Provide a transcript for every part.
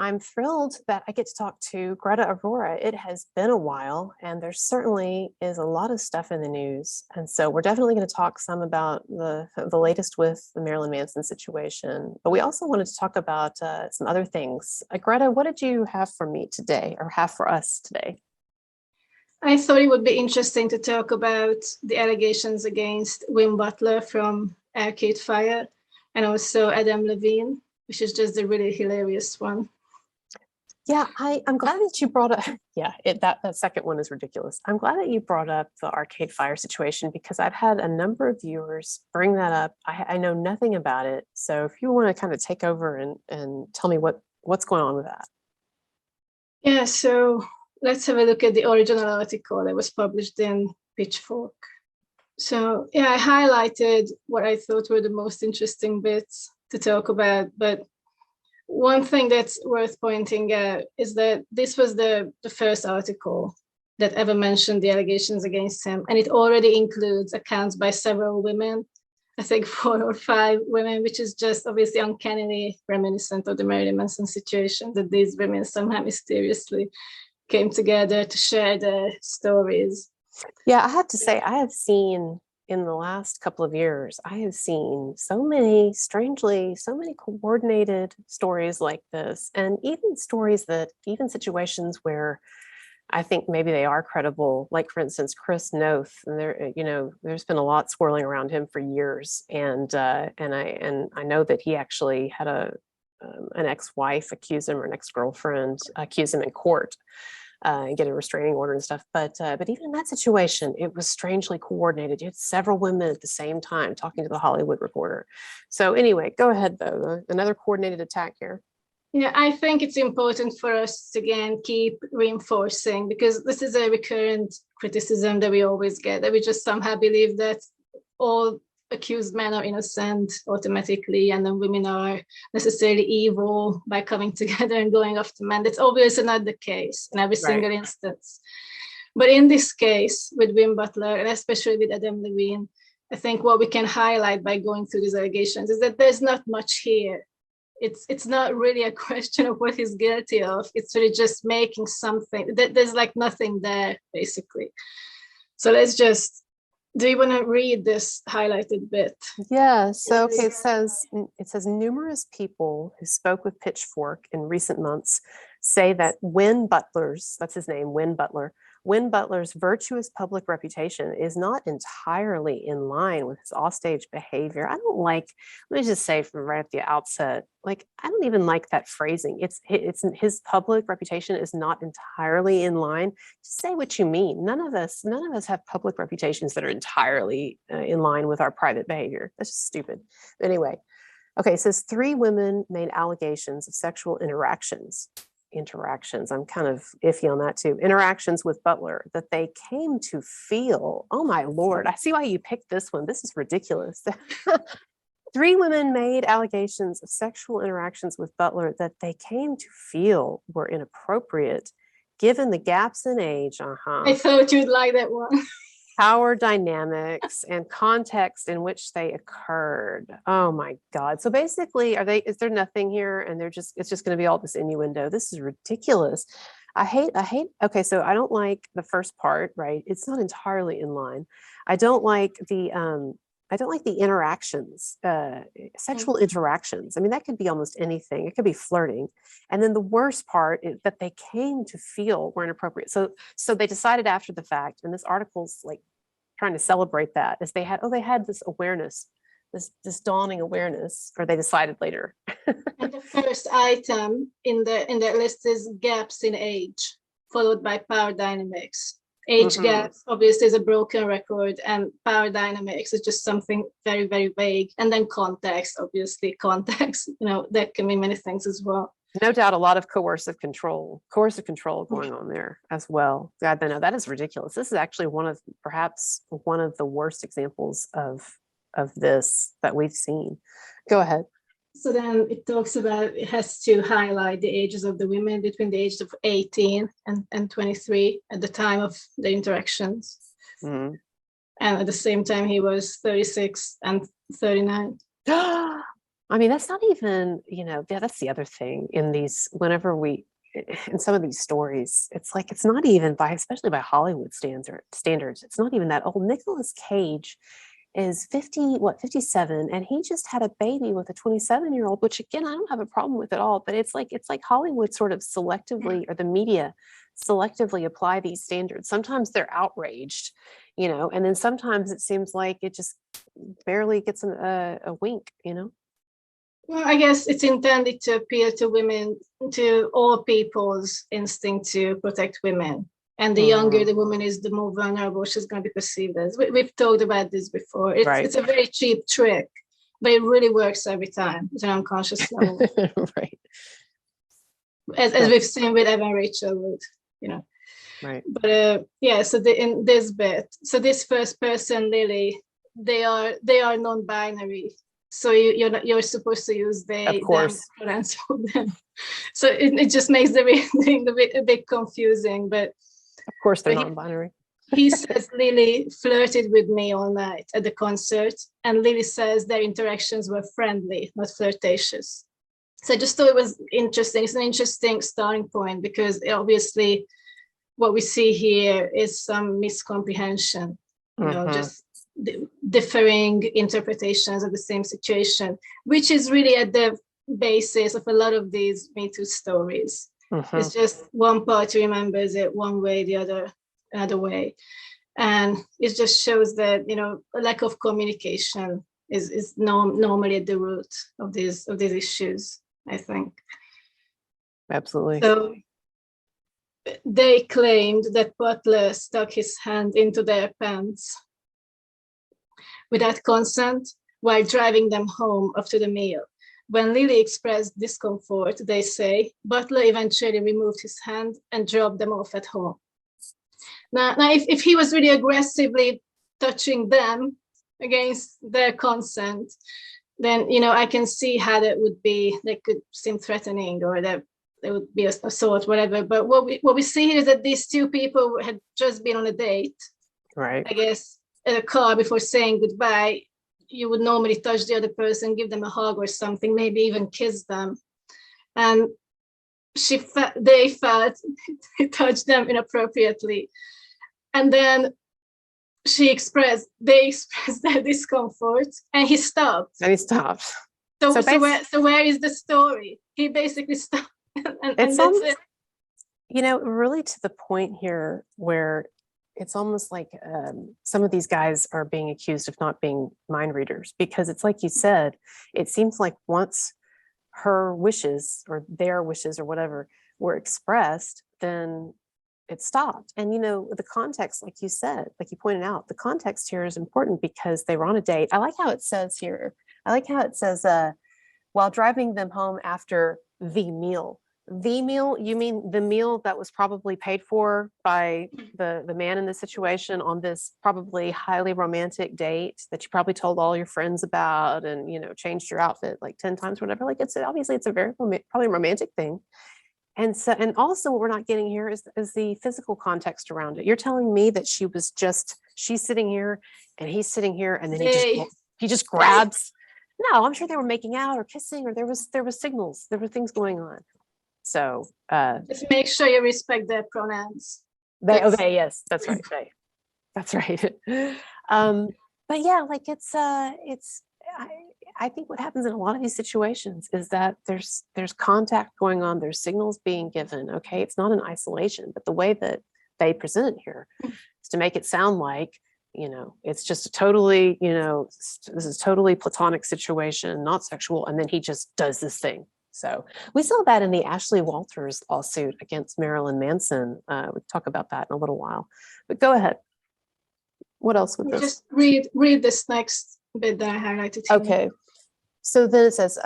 I'm thrilled that I get to talk to Greta Aurora. It has been a while, and there certainly is a lot of stuff in the news. And so we're definitely going to talk some about the latest with the Marilyn Manson situation. But we also wanted to talk about some other things. Greta, what did you have for me today, or have for us today? I thought it would be interesting to talk about the allegations against Win Butler from Arcade Fire, and also Adam Levine, which is just a really hilarious one. Yeah, I'm glad that you brought up, that second one is ridiculous. I'm glad that you brought up the Arcade Fire situation, because I've had a number of viewers bring that up. I know nothing about it. So if you want to kind of take over and tell me what's going on with that. Yeah, so let's have a look at the original article that was published in Pitchfork. So yeah, I highlighted what I thought were the most interesting bits to talk about, but one thing that's worth pointing out is that this was the first article that ever mentioned the allegations against him, and it already includes accounts by several women, I think 4 or 5 women, which is just obviously uncannily reminiscent of the Marilyn Manson situation, that these women somehow mysteriously came together to share their stories. Yeah, I have to say, I have seen in the last couple of years, I have seen so many coordinated stories like this, and even situations where I think maybe they are credible, like for instance, Chris Noth, and there's been a lot swirling around him for years, and I know that he actually had an ex-wife accuse him, or an ex-girlfriend accuse him in court. And get a restraining order and stuff. But even in that situation, it was strangely coordinated. You had several women at the same time talking to the Hollywood Reporter. So anyway, go ahead though. Another coordinated attack here. Yeah, I think it's important for us to, again, keep reinforcing, because this is a recurrent criticism that we always get, that we just somehow believe that all accused men are innocent automatically, and then women are necessarily evil by coming together and going after men. That's obviously not the case in every single instance. But in this case with Win Butler, and especially with Adam Levine, I think what we can highlight by going through these allegations is that there's not much here. It's not really a question of what he's guilty of. It's really just making something. There's like nothing there, basically. So let's just, do you want to read this highlighted bit? Yeah, so okay, it says numerous people who spoke with Pitchfork in recent months say that Win Butler's, that's his name, Win Butler's virtuous public reputation is not entirely in line with his offstage behavior. I don't like, let me just say from right at the outset, like, I don't even like that phrasing. It's his public reputation is not entirely in line. Just say what you mean. None of us have public reputations that are entirely in line with our private behavior. That's just stupid. Anyway, okay, it says 3 women made allegations of sexual interactions. I'm kind of iffy on that too. Interactions with Butler that they came to feel. Oh my Lord, I see why you picked this one. This is ridiculous. 3 women made allegations of sexual interactions with Butler that they came to feel were inappropriate given the gaps in age. I thought you'd like that one. Power dynamics and context in which they occurred. Oh my God. So basically, is there nothing here, and it's just going to be all this innuendo? This is ridiculous. I hate, okay, so I don't like the first part, right? It's not entirely in line. I don't like the interactions, sexual interactions. I mean, that could be almost anything. It could be flirting. And then the worst part is that they came to feel were inappropriate. So they decided after the fact, and this article's like trying to celebrate that, is they had this awareness, this dawning awareness, or they decided later. And the first item in the list is gaps in age, followed by power dynamics. Age gaps obviously is a broken record, and power dynamics is just something very, very vague. And then context, obviously, that can mean many things as well. No doubt a lot of coercive control going on there as well. God, no, that is ridiculous. This is actually perhaps one of the worst examples of this that we've seen. Go ahead. So then it talks about, it has to highlight the ages of the women between the ages of 18 and 23 at the time of the interactions. Mm-hmm. And at the same time, he was 36 and 39. I mean, that's not even, that's the other thing in these, in some of these stories, it's like, it's not even especially by Hollywood standards, it's not even that old. Nicolas Cage is 57, and he just had a baby with a 27-year-old, which again, I don't have a problem with at all, but it's like Hollywood sort of selectively, or the media selectively apply these standards. Sometimes they're outraged, and then sometimes it seems like it just barely gets a wink. Well, I guess it's intended to appeal to women, to all people's instinct to protect women. And the younger the woman is, the more vulnerable she's going to be perceived as. We've talked about this before. It's a very cheap trick, but it really works every time at an unconscious level. Right. As we've seen with Evan Rachel Wood, Right. But so in this bit, so this first person, Lily, they are non-binary. So you're supposed to use they, of course, them pronouns for them. So it just makes the thing a bit confusing. But of course they're non-binary. He says Lily flirted with me all night at the concert, and Lily says their interactions were friendly, not flirtatious. So I just thought it was interesting. It's an interesting starting point, because obviously what we see here is some miscomprehension, just differing interpretations of the same situation, which is really at the basis of a lot of these MeToo stories. It's just one party remembers it one way, the other another way, and it just shows that a lack of communication is normally at the root of these issues, I think. Absolutely. So they claimed that Butler stuck his hand into their pants without consent while driving them home after the meal. When Lily expressed discomfort, they say, Butler eventually removed his hand and dropped them off at home. Now if he was really aggressively touching them against their consent, then, I can see how that could seem threatening, or that there would be assault, whatever. But what we see here is that these two people had just been on a date. Right. I guess in a car before saying goodbye. You would normally touch the other person, give them a hug or something, maybe even kiss them. And they felt he touched them inappropriately. And then they expressed their discomfort, and he stopped. So where is the story? He basically stopped. and that's it. Really to the point here where it's almost like some of these guys are being accused of not being mind readers, because it's like you said, it seems like once her wishes or their wishes or whatever were expressed, then it stopped. And, the context, like you said, like you pointed out, the context here is important because they were on a date. I like how it says here, while driving them home after the meal. The meal, you mean the meal that was probably paid for by the man in this situation on this probably highly romantic date that you probably told all your friends about, and changed your outfit like 10 times, whatever. Like, it's obviously a very probably romantic thing. And so, and also what we're not getting here is the physical context around it. You're telling me that she's sitting here and he's sitting here, and then he just grabs. No, I'm sure they were making out or kissing, or there was signals, there were things going on. So just make sure you respect their pronouns. Yes, that's right. That's right. But yeah, like I think what happens in a lot of these situations is that there's contact going on, there's signals being given. Okay, it's not in isolation, but the way that they present it here is to make it sound like it's just a totally this is totally platonic situation, not sexual, and then he just does this thing. So we saw that in the Ashley Walters lawsuit against Marilyn Manson. We'll talk about that in a little while, but go ahead. What else with this? Just read this next bit that I highlighted. Okay. So then it says,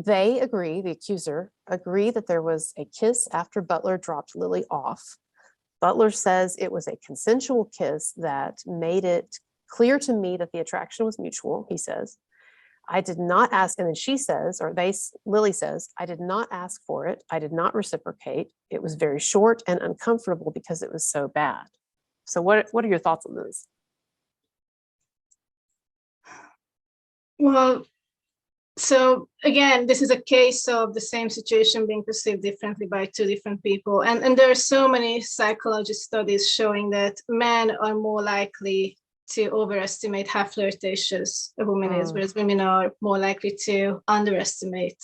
they agree, the accuser agree that there was a kiss after Butler dropped Lily off. Butler says it was a consensual kiss that made it clear to me that the attraction was mutual, he says. I did not ask, and then she says, Lily says, I did not ask for it. I did not reciprocate. It was very short and uncomfortable because it was so bad. So what are your thoughts on this? Well, So again, this is a case of the same situation being perceived differently by two different people. And there are so many psychology studies showing that men are more likely to overestimate how flirtatious a woman is, whereas women are more likely to underestimate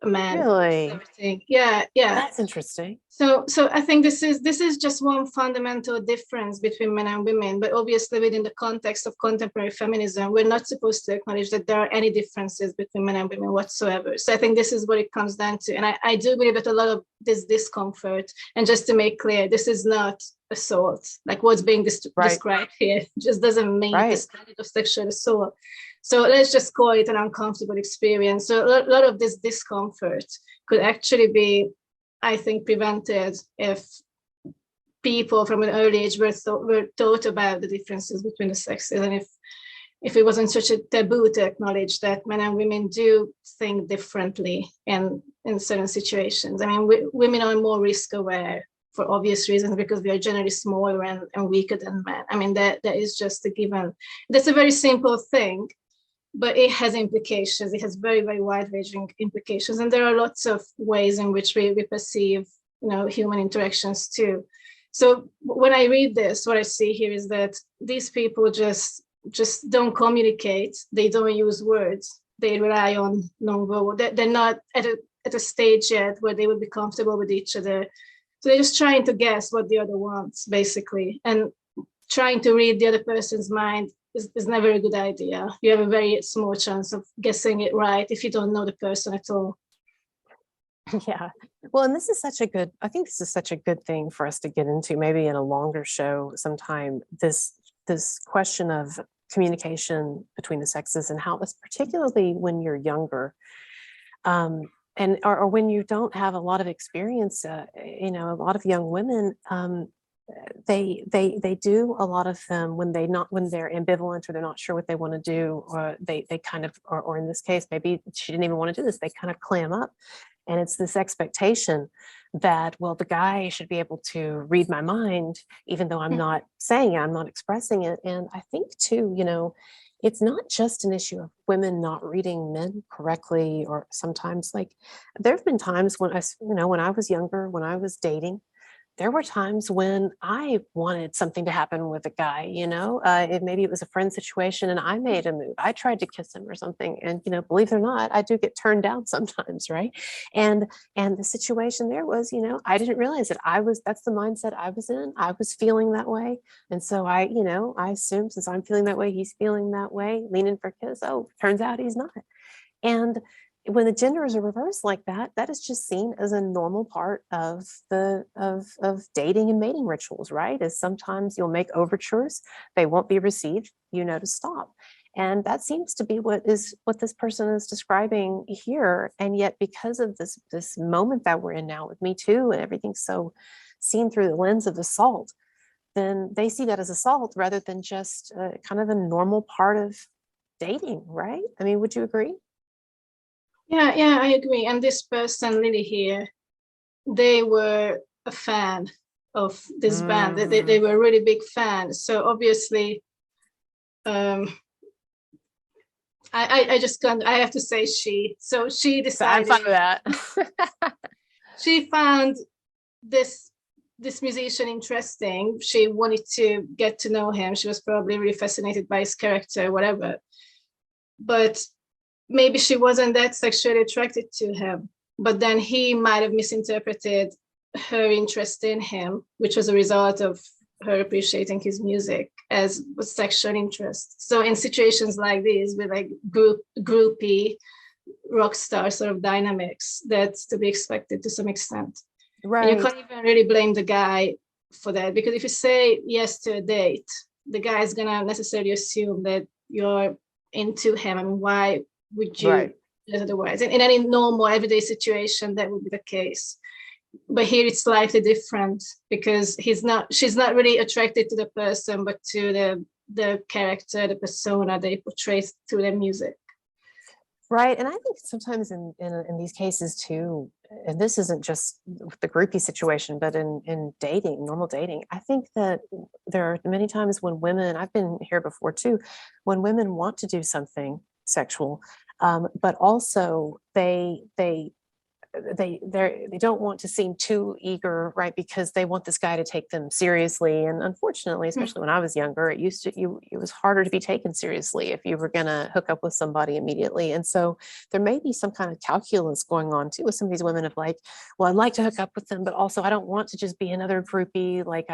a man. Really? Everything. Yeah, yeah. That's interesting. So I think this is just one fundamental difference between men and women, but obviously within the context of contemporary feminism, we're not supposed to acknowledge that there are any differences between men and women whatsoever. So I think this is what it comes down to. And I do believe that a lot of this discomfort, and just to make clear, this is not assault. Like what's being described here just doesn't mean the standard of sexual assault. So let's just call it an uncomfortable experience. So a lot of this discomfort could actually be, I think, prevented if people from an early age were taught about the differences between the sexes, and if it wasn't such a taboo to acknowledge that men and women do think differently in certain situations. I mean, women are more risk aware for obvious reasons because we are generally smaller and weaker than men. I mean, that is just a given. That's a very simple thing, but it has implications. It has very, very wide-ranging implications. And there are lots of ways in which we perceive, human interactions too. So when I read this, what I see here is that these people just don't communicate. They don't use words. They rely on non-verbal. They're not at a stage yet where they would be comfortable with each other. So they're just trying to guess what the other wants, basically. And trying to read the other person's mind is never a good idea. You have a very small chance of guessing it right if you don't know the person at all. Yeah. Well, and I think this is such a good thing for us to get into, maybe in a longer show sometime, this question of communication between the sexes and how this, particularly when you're younger, or when you don't have a lot of experience, a lot of young women, they do a lot of them when they're ambivalent or they're not sure what they want to do, or they kind of, or in this case, maybe she didn't even want to do this, they kind of clam up. And it's this expectation that, well, the guy should be able to read my mind, even though I'm not saying it, I'm not expressing it. And I think too, it's not just an issue of women not reading men correctly, or sometimes, like, there have been times when when I was younger, when I was dating, there were times when I wanted something to happen with a guy, maybe it was a friend situation and I made a move. I tried to kiss him or something. And, believe it or not, I do get turned down sometimes. Right. And the situation there was, I didn't realize that that's the mindset I was in. I was feeling that way. And so I assumed, since I'm feeling that way, he's feeling that way, leaning for a kiss. Oh, turns out he's not. And when the genders are reversed like that, that is just seen as a normal part of dating and mating rituals, right? Is sometimes you'll make overtures, they won't be received, to stop. And that seems to be what this person is describing here. And yet, because of this moment that we're in now with Me Too and everything's so seen through the lens of assault, then they see that as assault rather than just kind of a normal part of dating, right? I mean, would you agree? Yeah, I agree. And this person, Lily here, they were a fan of this band. They were a really big fan. So obviously, I just can't. I have to say she. So she decided. I'm fine with that. She found this musician interesting. She wanted to get to know him. She was probably really fascinated by his character, whatever. But maybe she wasn't that sexually attracted to him, but then he might have misinterpreted her interest in him, which was a result of her appreciating his music, as a sexual interest. So in situations like these, with like groupie rock star sort of dynamics, that's to be expected to some extent. Right. And you can't even really blame the guy for that, because if you say yes to a date, the guy is gonna necessarily assume that you're into him. I mean, why would you otherwise? In any normal everyday situation, that would be the case. But here it's slightly different, because she's not really attracted to the person, but to the character, the persona they portray through their music. Right. And I think sometimes in these cases too, and this isn't just the groupie situation, but in dating, normal dating, I think that there are many times when women, I've been here before too, when women want to do something sexual, But also they don't want to seem too eager, right? Because they want this guy to take them seriously. And unfortunately, especially when I was younger, it was harder to be taken seriously if you were going to hook up with somebody immediately. And so there may be some kind of calculus going on too with some of these women of like, well, I'd like to hook up with them, but also I don't want to just be another groupie. Like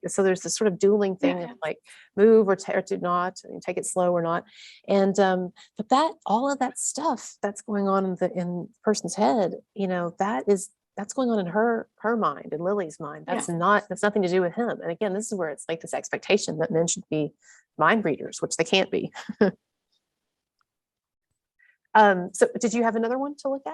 so there's this sort of dueling thing of like move or do not, and take it slow or not. And but that all of that stuff that's going on in the person's head, that's going on in her mind and Lily's mind. That's nothing to do with him. And again, this is where it's like this expectation that men should be mind readers, which they can't be. So did you have another one to look at?